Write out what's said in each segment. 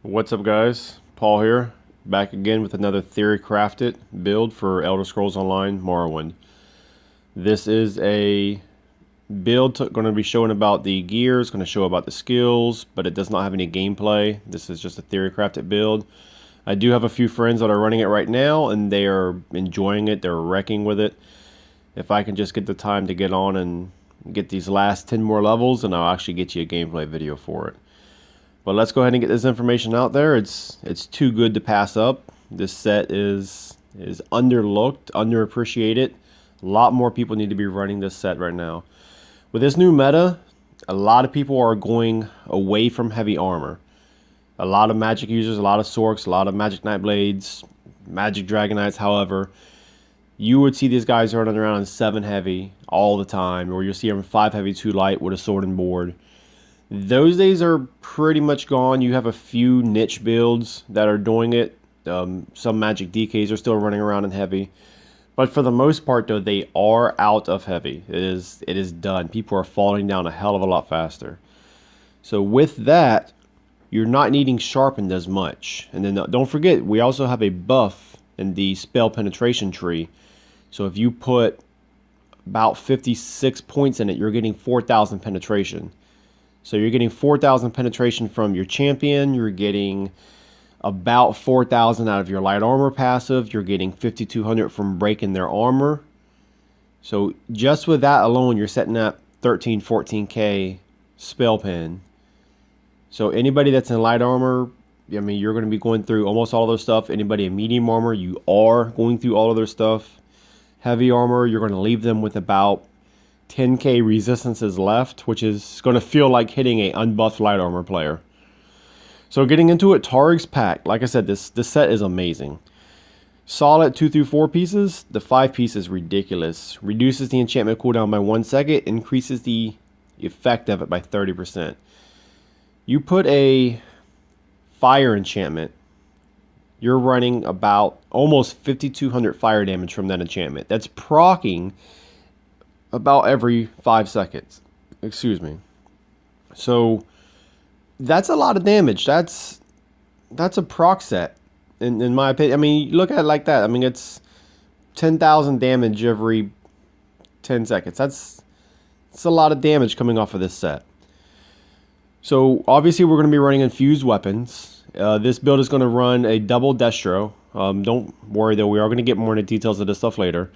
What's up, guys? Paul here, back again with another theory crafted build for Elder Scrolls Online Morrowind. This is a build going to be showing about the gears, going to show about the skills, but it does not have any gameplay. This is just a theory crafted build. I do have a few friends that are running it right now, and they are enjoying it. They're wrecking with it. If I can just get the time to get on and get these last 10 more levels, and I'll actually get you a gameplay video for it. But let's go ahead and get this information out there. It's too good to pass up. This set is underlooked, underappreciated. A lot more people need to be running this set right now. With this new meta, a lot of people are going away from heavy armor. A lot of magic users, a lot of sorks, a lot of magic nightblades, magic dragonites, however, you would see these guys running around in 7 heavy all the time, or you'll see them 5 heavy 2 light with a sword and board. Those days are pretty much gone. You have a few niche builds that are doing it. Some magic DKs are still running around in heavy. But for the most part, though, they are out of heavy. It is done. People are falling down a hell of a lot faster. So with that, you're not needing sharpened as much. And then don't forget, we also have a buff in the spell penetration tree. So if you put about 56 points in it, you're getting 4,000 penetration. So you're getting 4,000 penetration from your champion. You're getting about 4,000 out of your light armor passive. You're getting 5,200 from breaking their armor. So just with that alone, you're setting up 13, 14k spell pen. So anybody that's in light armor, I mean, you're going to be going through almost all of their stuff. Anybody in medium armor, you are going through all of their stuff. Heavy armor, you're going to leave them with about 10k resistances left, which is going to feel like hitting a unbuffed light armor player. So getting into it, Targ's pack. Like I said, this set is amazing. Solid 2 through 4 pieces. The 5 piece is ridiculous. Reduces the enchantment cooldown by 1 second. Increases the effect of it by 30%. You put a fire enchantment, you're running about almost 5,200 fire damage from that enchantment. That's proccing about every 5 seconds. Excuse me. So that's a lot of damage. That's a proc set in my opinion. I mean, look at it like that. I mean, it's 10,000 damage every 10 seconds. That's a lot of damage coming off of this set. So obviously we're going to be running infused weapons. This build is going to run a double destro. Don't worry though, we are going to get more into details of this stuff later.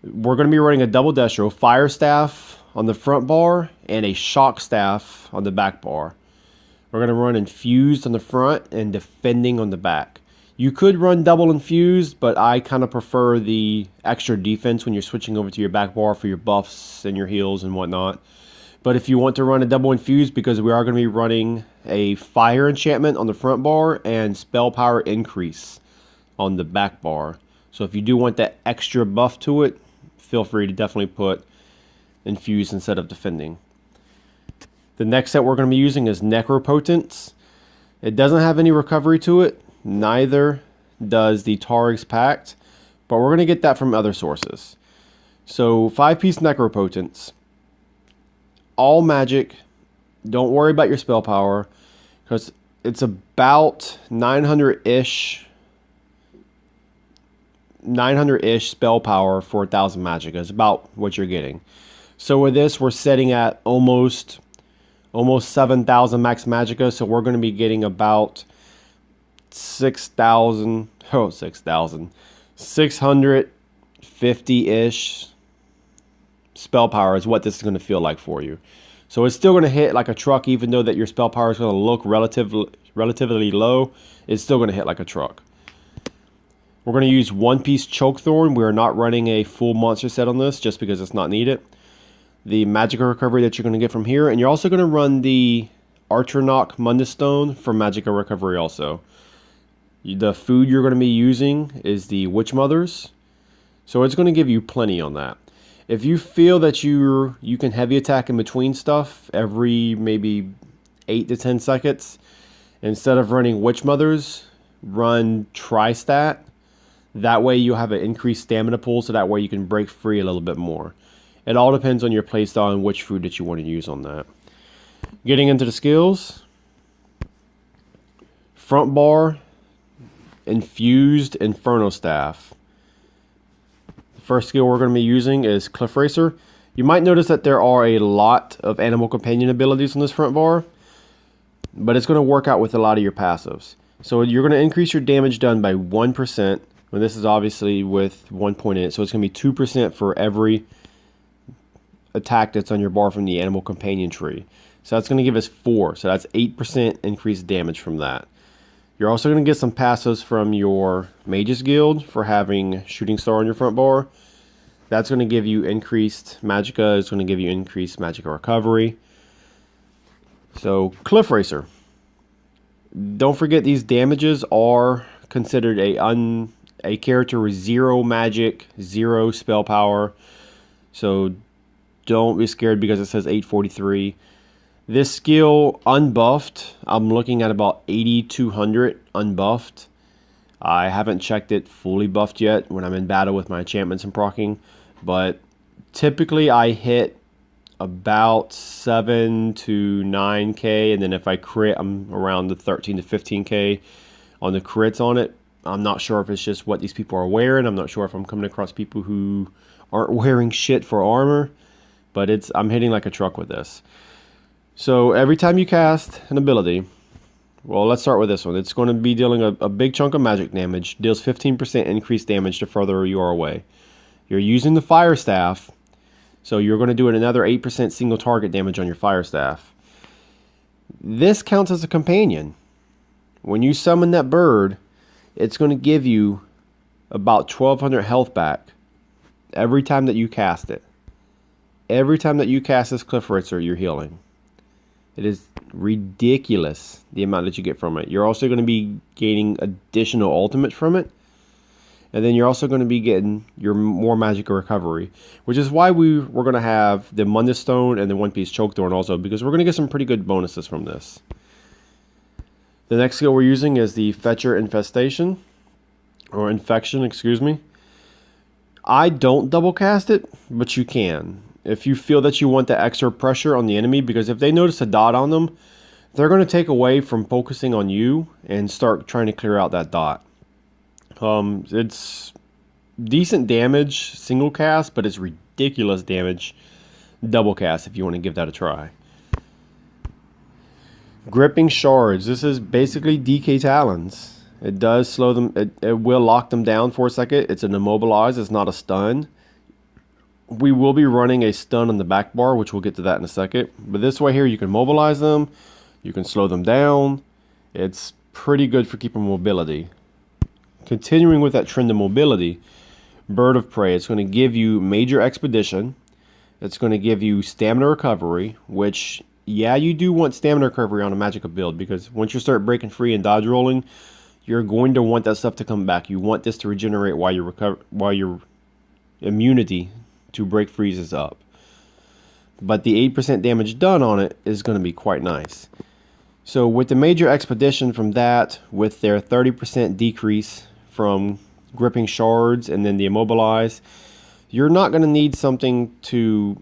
We're going to be running a double destro, fire staff on the front bar and a shock staff on the back bar. We're going to run infused on the front and defending on the back. You could run double infused, but I kind of prefer the extra defense when you're switching over to your back bar for your buffs and your heals and whatnot. But if you want to run a double infused, because we are going to be running a fire enchantment on the front bar and spell power increase on the back bar. So if you do want that extra buff to it, feel free to definitely put infused instead of defending. The next set we're going to be using is Necropotence. It doesn't have any recovery to it. Neither does the Targ's Pact, but we're going to get that from other sources. So 5-piece Necropotence. All magic. Don't worry about your spell power, because it's about 900-ish spell power for 1,000 magicka is about what you're getting. So with this, we're setting at almost 7,000 max magicka. So we're going to be getting about 650-ish spell power is what this is going to feel like for you. So it's still going to hit like a truck, even though that your spell power is going to look relatively low. It's still going to hit like a truck. We're going to use 1-piece Chokethorn. We are not running a full monster set on this just because it's not needed. The magicka recovery that you're going to get from here. And you're also going to run the Archernach Mundus Stone for magicka recovery also. The food you're going to be using is the Witch Mothers. So it's going to give you plenty on that. If you feel that you can heavy attack in between stuff every maybe 8 to 10 seconds, instead of running Witch Mothers, run Tri-Stat. That way you have an increased stamina pool, so that way you can break free a little bit more. It all depends on your playstyle and which food that you want to use on that. Getting into the skills, Front bar, infused Inferno Staff. The first skill we're going to be using is Cliff Racer. You might notice that there are a lot of animal companion abilities on this front bar, but it's going to work out with a lot of your passives. So you're going to increase your damage done by 1%. Well, this is obviously with 1 point in it, so it's going to be 2% for every attack that's on your bar from the animal companion tree. So that's going to give us 4. So that's 8% increased damage from that. You're also going to get some passives from your Mages Guild for having Shooting Star on your front bar. That's going to give you increased magicka. It's going to give you increased magicka recovery. So Cliff Racer. Don't forget these damages are considered a character with 0 magic, 0 spell power. So don't be scared because it says 843. This skill unbuffed, I'm looking at about 8200 unbuffed. I haven't checked it fully buffed yet when I'm in battle with my enchantments and proccing, but typically I hit about 7 to 9k, and then if I crit, I'm around the 13 to 15k on the crits on it. I'm not sure if it's just what these people are wearing. I'm not sure if I'm coming across people who aren't wearing shit for armor, but I'm hitting like a truck with this. So every time you cast an ability, well, let's start with this one. It's going to be dealing a big chunk of magic damage, deals 15% increased damage the further you are away. You're using the Fire Staff, so you're going to do another 8% single target damage on your Fire Staff. This counts as a companion. When you summon that bird, it's going to give you about 1200 health back every time that you cast it. Every time that you cast this Cliff Racer, you're healing. It is ridiculous the amount that you get from it. You're also going to be gaining additional ultimates from it. And then you're also going to be getting your more magic recovery, which is why we're going to have the Mundus Stone and the One Piece Choke Thorn also, because we're going to get some pretty good bonuses from this. The next skill we're using is the Fetcher Infestation, or Infection, excuse me. I don't double cast it, but you can. If you feel that you want the extra pressure on the enemy, because if they notice a dot on them, they're going to take away from focusing on you and start trying to clear out that dot. It's decent damage single cast, but it's ridiculous damage double cast if you want to give that a try. Gripping Shards. This is basically DK Talons. It does slow them. It will lock them down for a second. It's an immobilize. It's not a stun. We will be running a stun on the back bar, which we'll get to that in a second. But this way here, you can mobilize them. You can slow them down. It's pretty good for keeping mobility. Continuing with that trend of mobility, Bird of Prey. It's going to give you Major Expedition. It's going to give you Stamina Recovery, which, yeah, you do want Stamina Recovery on a magicka build, because once you start breaking free and dodge rolling, you're going to want that stuff to come back. You want this to regenerate while your immunity to break freeze is up. But the 8% damage done on it is going to be quite nice. So with the Major Expedition from that, with their 30% decrease from Gripping Shards and then the Immobilize, you're not going to need something to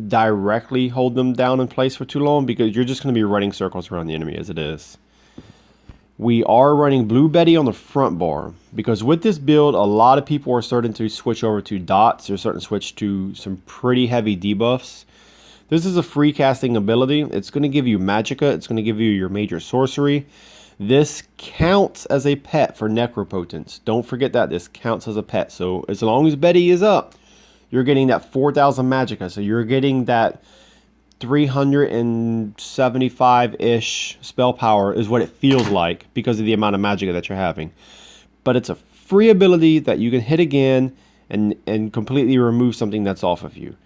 directly hold them down in place for too long, because you're just going to be running circles around the enemy as it is. We are running Blue Betty on the front bar, because with this build, a lot of people are starting to switch over to dots. They're starting to switch to some pretty heavy debuffs. This is a free casting ability. It's going to give you magicka. It's going to give you your major sorcery. This counts as a pet for necropotence. Don't forget that. This counts as a pet. So as long as Betty is up, you're getting that 4,000 magicka. So you're getting that 375-ish spell power is what it feels like because of the amount of magicka that you're having. But it's a free ability that you can hit again and completely remove something that's off of you.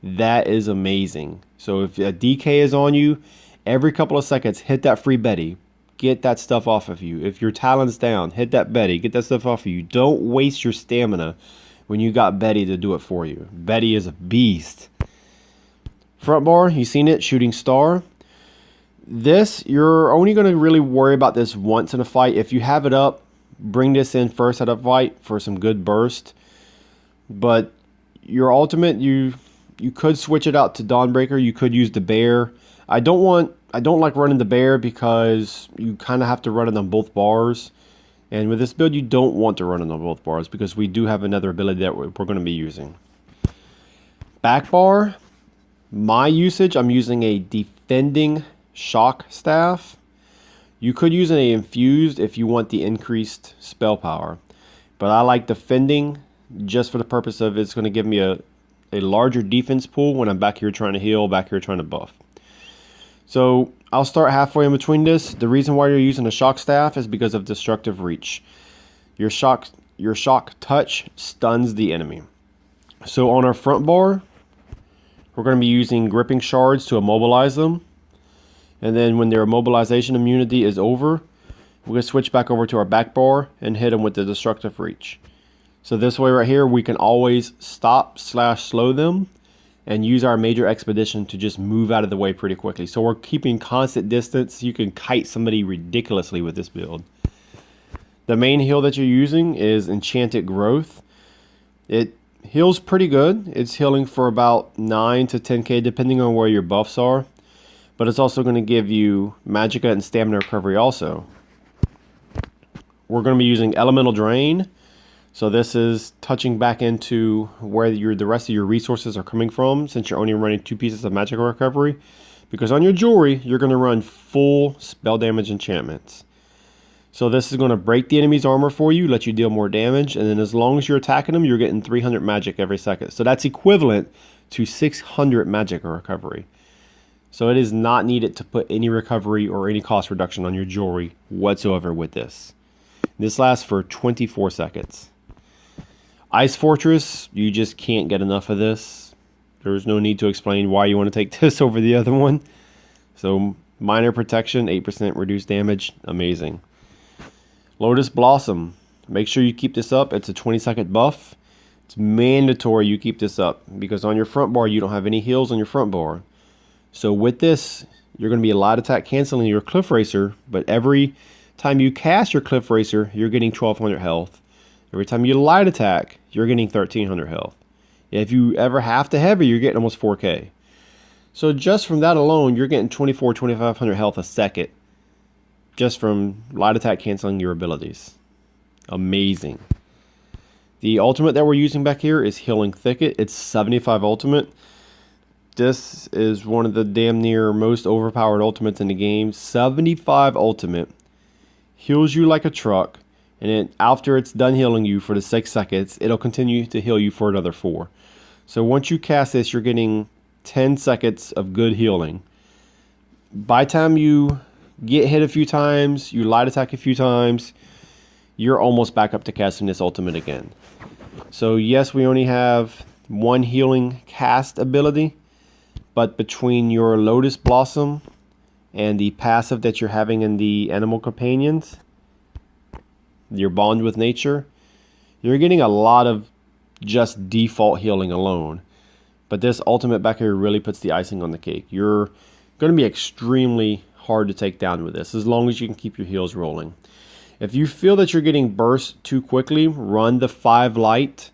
That is amazing. So if a DK is on you, every couple of seconds, hit that free Betty. Get that stuff off of you. If your Talon's down, hit that Betty. Get that stuff off of you. Don't waste your stamina when you got Betty to do it for you. Betty is a beast. Front bar, you seen it, Shooting Star. This, you're only going to really worry about this once in a fight. If you have it up, bring this in first at a fight for some good burst. But your ultimate, you could switch it out to Dawnbreaker. You could use the Bear. I don't want I don't like running the bear because you kind of have to run it on both bars. And with this build, you don't want to run it on both bars because we do have another ability that we're going to be using. Back bar, my usage, I'm using a defending shock staff. You could use an infused if you want the increased spell power. But I like defending just for the purpose of it's going to give me a larger defense pool when I'm back here trying to heal, back here trying to buff. So I'll start halfway in between this. The reason why you're using a shock staff is because of destructive reach. Your shock touch stuns the enemy. So on our front bar, we're going to be using gripping shards to immobilize them. And then when their immobilization immunity is over, we're going to switch back over to our back bar and hit them with the destructive reach. So this way right here, we can always stop/slow them and use our major expedition to just move out of the way pretty quickly. So we're keeping constant distance. You can kite somebody ridiculously with this build. The main heal that you're using is Enchanted Growth. It heals pretty good. It's healing for about 9 to 10k depending on where your buffs are. But it's also going to give you magicka and stamina recovery also. We're going to be using Elemental Drain. So this is touching back into where the rest of your resources are coming from, since you're only running 2 pieces of magical recovery. Because on your jewelry, you're going to run full spell damage enchantments. So this is going to break the enemy's armor for you, let you deal more damage, and then as long as you're attacking them, you're getting 300 magic every second. So that's equivalent to 600 magical recovery. So it is not needed to put any recovery or any cost reduction on your jewelry whatsoever with this. This lasts for 24 seconds. Ice Fortress, you just can't get enough of this. There's no need to explain why you want to take this over the other one. So minor protection, 8% reduced damage, amazing. Lotus Blossom, make sure you keep this up. It's a 20-second buff. It's mandatory you keep this up because on your front bar, you don't have any heals on your front bar. So with this, you're going to be a light attack canceling your Cliff Racer, but every time you cast your Cliff Racer, you're getting 1200 health. Every time you light attack, you're getting 1300 health. If you ever have to heavy, you're getting almost 4k. So just from that alone, you're getting 2500 health a second. Just from light attack canceling your abilities. Amazing. The ultimate that we're using back here is Healing Thicket. It's 75 ultimate. This is one of the damn near most overpowered ultimates in the game. 75 ultimate. Heals you like a truck. And then after it's done healing you for the 6 seconds, it'll continue to heal you for another 4. So once you cast this, you're getting 10 seconds of good healing. By the time you get hit a few times, you light attack a few times, you're almost back up to casting this ultimate again. So yes, we only have one healing cast ability, but between your Lotus Blossom and the passive that you're having in the Animal Companions, your bond with nature, you're getting a lot of just default healing alone. But this ultimate back here really puts the icing on the cake. You're going to be extremely hard to take down with this as long as you can keep your heals rolling. If you feel that you're getting burst too quickly, run the 5 light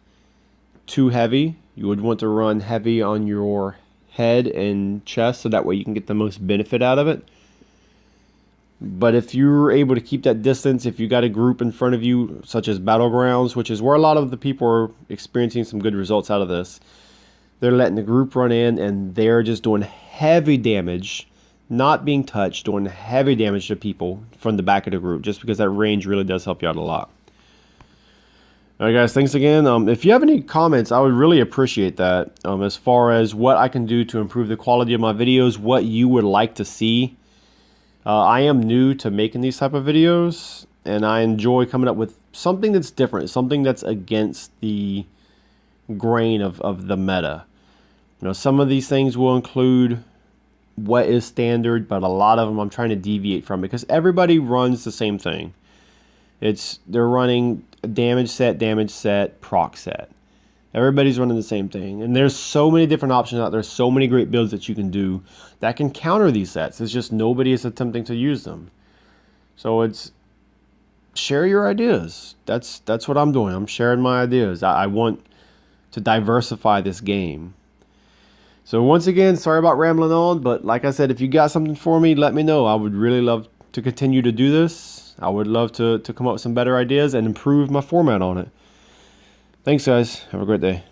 too heavy. You would want to run heavy on your head and chest so that way you can get the most benefit out of it. But if you're able to keep that distance, if you got a group in front of you, such as Battlegrounds, which is where a lot of the people are experiencing some good results out of this, they're letting the group run in and they're just doing heavy damage, not being touched, doing heavy damage to people from the back of the group, just because that range really does help you out a lot. Alright guys, thanks again. If you have any comments, I would really appreciate that. As far as what I can do to improve the quality of my videos, what you would like to see. I am new to making these type of videos, and I enjoy coming up with something that's different, something that's against the grain of the meta. You know, some of these things will include what is standard, but a lot of them I'm trying to deviate from because everybody runs the same thing. They're running damage set, proc set. Everybody's running the same thing. And there's so many different options out there, so many great builds that you can do that can counter these sets. It's just nobody is attempting to use them. So it's share your ideas. That's what I'm doing. I'm sharing my ideas. I want to diversify this game. So once again, sorry about rambling on, but like I said, if you got something for me, let me know. I would really love to continue to do this. I would love to come up with some better ideas and improve my format on it. Thanks, guys. Have a great day.